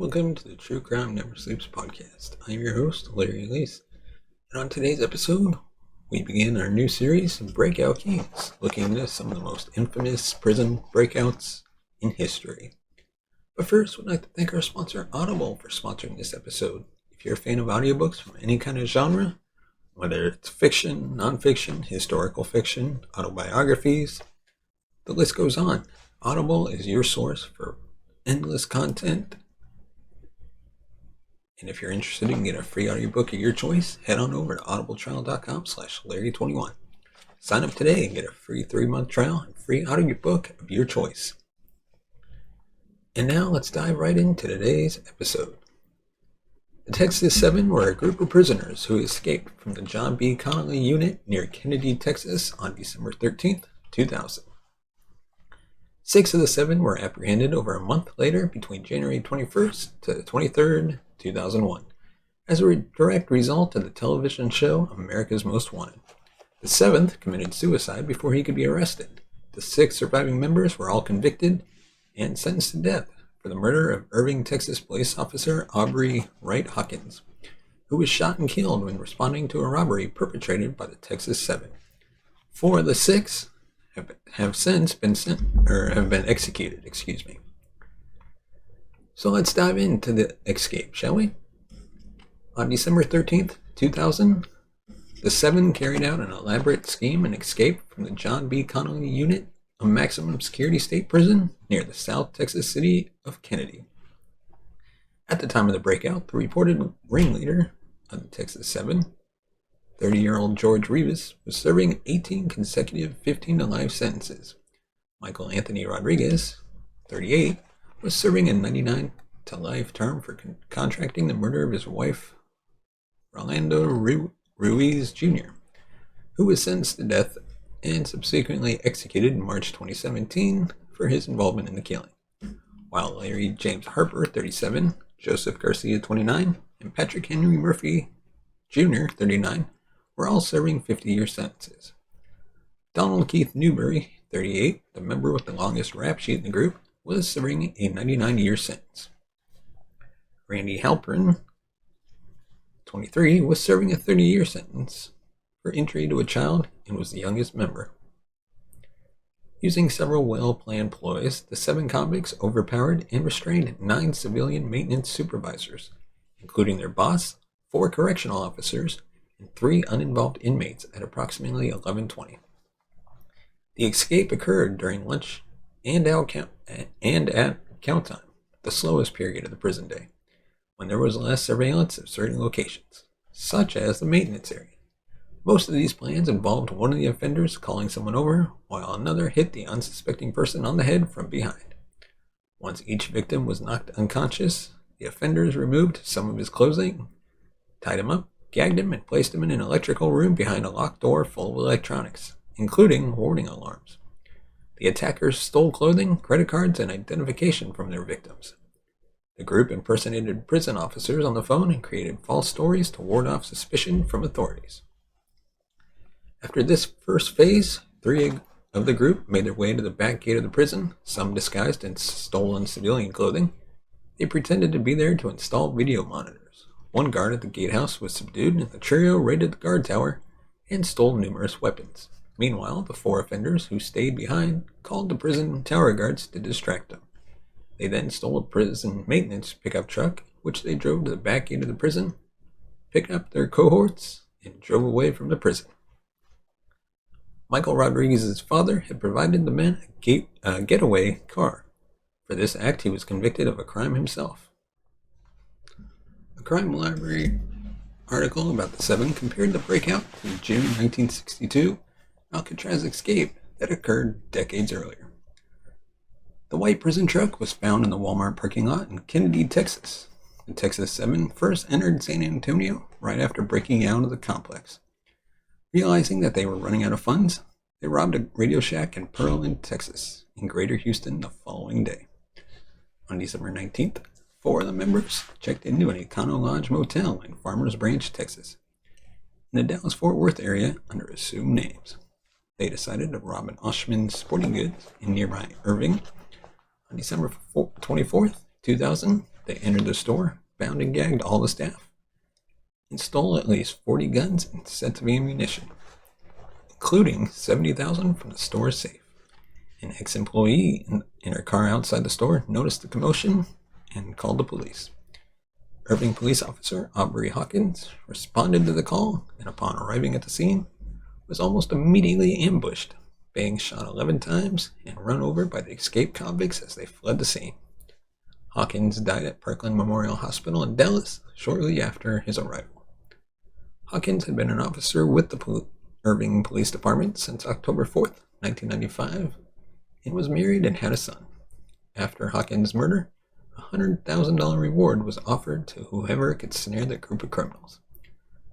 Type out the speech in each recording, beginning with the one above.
Welcome to the True Crime Never Sleeps podcast. I'm your host, Larry Elise, and on today's episode, we begin our new series, Breakout Kings, looking into some of the most infamous prison breakouts in history. But first, we'd like to thank our sponsor, Audible, for sponsoring this episode. If you're a fan of audiobooks from any kind of genre, whether it's fiction, nonfiction, historical fiction, autobiographies, the list goes on. Audible is your source for endless content. And if you're interested in getting a free audiobook of your choice, head on over to audibletrial.com/Larry21. Sign up today and get a free 3-month trial and free audiobook of your choice. And now let's dive right into today's episode. The Texas 7 were a group of prisoners who escaped from the John B. Connally Unit near Kenedy, Texas on December 13th, 2000. 6 of the 7 were apprehended over a month later between January 21st to 23rd, 2001, as a direct result of the television show America's Most Wanted. The 7th committed suicide before he could be arrested. The 6 surviving members were all convicted and sentenced to death for the murder of Irving, Texas police officer Aubrey Wright Hawkins, who was shot and killed when responding to a robbery perpetrated by the Texas 7. 4 of the 6 have since been executed. So let's dive into the escape, shall we? On December 13th, 2000, the 7 carried out an elaborate scheme and escaped from the John B. Connally Unit, a maximum security state prison near the South Texas city of Kenedy. At the time of the breakout, the reported ringleader of the Texas 7, 30-year-old George Rivas, was serving 18 consecutive 15-to-life sentences. Michael Anthony Rodriguez, 38, was serving a 99-to-life term for contracting the murder of his wife, Rolando Ruiz Jr., who was sentenced to death and subsequently executed in March 2017 for his involvement in the killing. While Larry James Harper, 37, Joseph Garcia, 29, and Patrick Henry Murphy Jr., 39, were all serving 50-year sentences. Donald Keith Newberry, 38, the member with the longest rap sheet in the group, was serving a 99-year sentence. Randy Halpern, 23, was serving a 30-year sentence for injury to a child and was the youngest member. Using several well-planned ploys, the 7 convicts overpowered and restrained 9 civilian maintenance supervisors, including their boss, 4 correctional officers, and 3 uninvolved inmates at approximately 11:20. The escape occurred during lunch and at count time, the slowest period of the prison day, when there was less surveillance of certain locations, such as the maintenance area. Most of these plans involved one of the offenders calling someone over, while another hit the unsuspecting person on the head from behind. Once each victim was knocked unconscious, the offenders removed some of his clothing, tied him up, gagged him, and placed him in an electrical room behind a locked door full of electronics, including warning alarms. The attackers stole clothing, credit cards, and identification from their victims. The group impersonated prison officers on the phone and created false stories to ward off suspicion from authorities. After this first phase, 3 of the group made their way to the back gate of the prison, some disguised in stolen civilian clothing. They pretended to be there to install video monitors. 1 guard at the gatehouse was subdued, and the trio raided the guard tower and stole numerous weapons. Meanwhile, the 4 offenders who stayed behind called the prison tower guards to distract them. They then stole a prison maintenance pickup truck, which they drove to the back gate of the prison, picked up their cohorts, and drove away from the prison. Michael Rodriguez's father had provided the men a getaway car. For this act, he was convicted of a crime himself. A crime library article about the 7 compared the breakout to the June 1962 Alcatraz escape that occurred decades earlier. The white prison truck was found in the Walmart parking lot in Kenedy, Texas. The Texas 7 first entered San Antonio right after breaking out of the complex. Realizing that they were running out of funds, they robbed a Radio Shack in Pearland, Texas, in Greater Houston the following day. On December 19th, 4 of the members checked into an Econo Lodge motel in Farmers Branch, Texas, in the Dallas-Fort Worth area under assumed names. They decided to rob an Oshman Sporting Goods in nearby Irving. On December 24th, 2000, They entered the store, bound and gagged all the staff, and stole at least 40 guns and sets of ammunition, including 70,000 from the store's safe. An ex-employee in her car outside the store noticed the commotion and called the police. Irving police officer Aubrey Hawkins responded to the call, and upon arriving at the scene, was almost immediately ambushed, being shot 11 times and run over by the escaped convicts as they fled the scene. Hawkins died at Parkland Memorial Hospital in Dallas shortly after his arrival. Hawkins had been an officer with the Irving Police Department since October 4th, 1995, and was married and had a son. After Hawkins' murder, a $100,000 reward was offered to whoever could snare the group of criminals.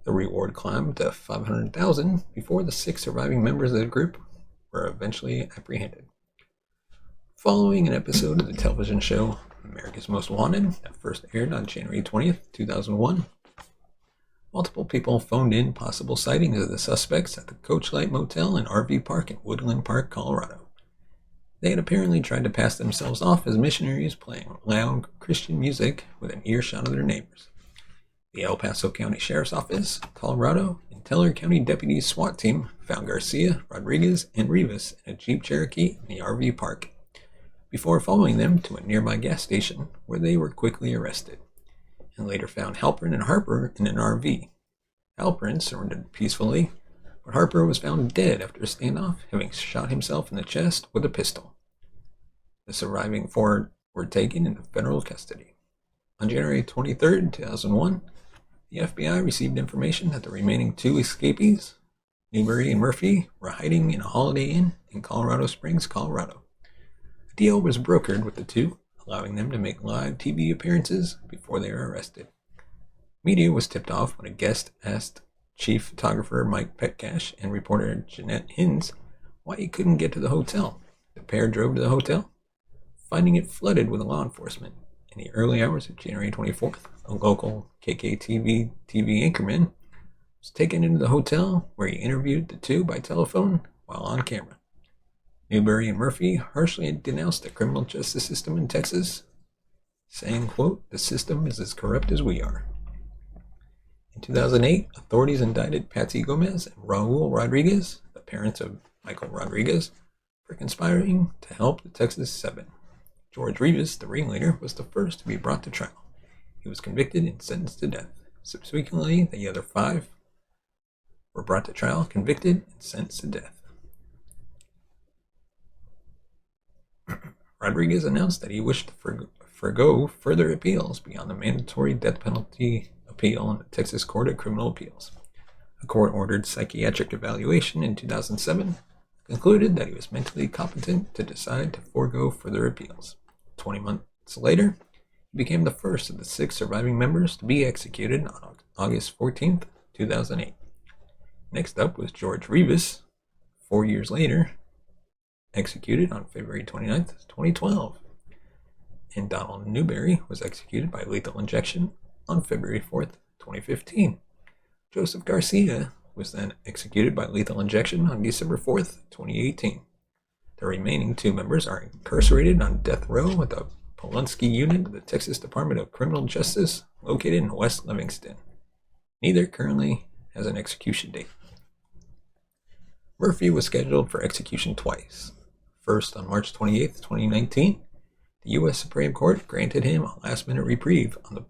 The reward climbed to $500,000 before the 6 surviving members of the group were eventually apprehended. Following an episode of the television show America's Most Wanted that first aired on January 20th, 2001, multiple people phoned in possible sightings of the suspects at the Coachlight Motel and RV Park in Woodland Park, Colorado. They had apparently tried to pass themselves off as missionaries playing loud Christian music with an earshot of their neighbors. The El Paso County Sheriff's Office, Colorado, and Teller County Deputy SWAT team found Garcia, Rodriguez, and Rivas in a Jeep Cherokee in the RV park, before following them to a nearby gas station where they were quickly arrested, and later found Halpern and Harper in an RV. Halpern surrendered peacefully, but Harper was found dead after a standoff, having shot himself in the chest with a pistol. The surviving 4 were taken into federal custody. On January 23, 2001, the FBI received information that the remaining 2 escapees, Newberry and Murphy, were hiding in a Holiday Inn in Colorado Springs, Colorado. A deal was brokered with the 2, allowing them to make live TV appearances before they were arrested. Media was tipped off when a guest asked chief photographer Mike Petcash and reporter Jeanette Hinz why he couldn't get to the hotel. The pair drove to the hotel, finding it flooded with law enforcement. In the early hours of January 24th, a local KKTV TV anchorman was taken into the hotel where he interviewed the 2 by telephone while on camera. Newberry and Murphy harshly denounced the criminal justice system in Texas, saying, quote, "The system is as corrupt as we are." In 2008, authorities indicted Patsy Gomez and Raul Rodriguez, the parents of Michael Rodriguez, for conspiring to help the Texas 7. George Rivas, the ringleader, was the first to be brought to trial. He was convicted and sentenced to death. Subsequently, the other 5 were brought to trial, convicted, and sentenced to death. Rodriguez announced that he wished to forgo further appeals beyond the mandatory death penalty appeal in the Texas Court of Criminal Appeals. A court-ordered psychiatric evaluation in 2007 concluded that he was mentally competent to decide to forego further appeals. 20 months later, he became the first of the 6 surviving members to be executed on August 14, 2008. Next up was George Rivas, 4 years later, executed on February 29, 2012. And Donald Newberry was executed by lethal injection on February 4, 2015. Joseph Garcia was then executed by lethal injection on December 4, 2018. The remaining 2 members are incarcerated on death row at the Connally Unit of the Texas Department of Criminal Justice, located in West Livingston. Neither currently has an execution date. Murphy was scheduled for execution twice. First, on March 28, 2019, the U.S. Supreme Court granted him a last-minute reprieve on the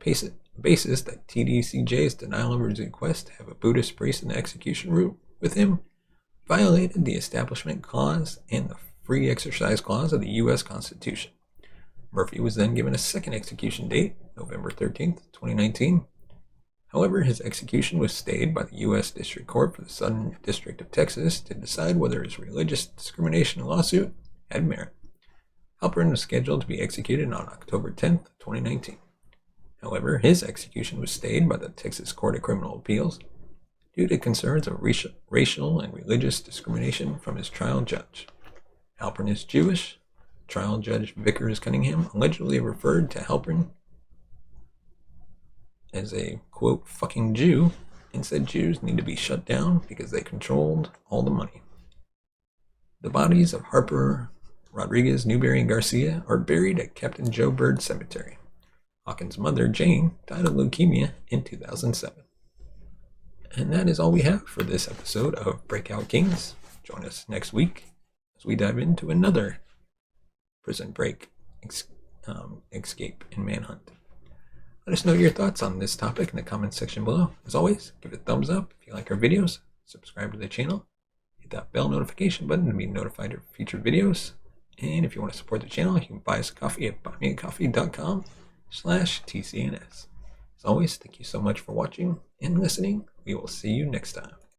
basis that TDCJ's denial of his request to have a Buddhist priest in the execution room with him violated the Establishment Clause and the Free Exercise Clause of the U.S. Constitution. Murphy was then given a second execution date, November 13, 2019. However, his execution was stayed by the U.S. District Court for the Southern District of Texas to decide whether his religious discrimination lawsuit had merit. Halpern was scheduled to be executed on October 10, 2019. However, his execution was stayed by the Texas Court of Criminal Appeals due to concerns of racial and religious discrimination from his trial judge. Halpern is Jewish. Trial Judge Vickers Cunningham allegedly referred to Halpern as a, quote, fucking Jew, and said Jews need to be shut down because they controlled all the money. The bodies of Harper, Rodriguez, Newberry, and Garcia are buried at Captain Joe Bird Cemetery. Hawkins' mother, Jane, died of leukemia in 2007. And that is all we have for this episode of Breakout Kings. Join us next week as we dive into another prison break, escape, and manhunt. Let us know your thoughts on this topic in the comments section below. As always, give it a thumbs up if you like our videos, subscribe to the channel, hit that bell notification button to be notified of future videos. And if you want to support the channel, you can buy us a coffee at buymeacoffee.com/TCNS. As always, thank you so much for watching and listening. We will see you next time.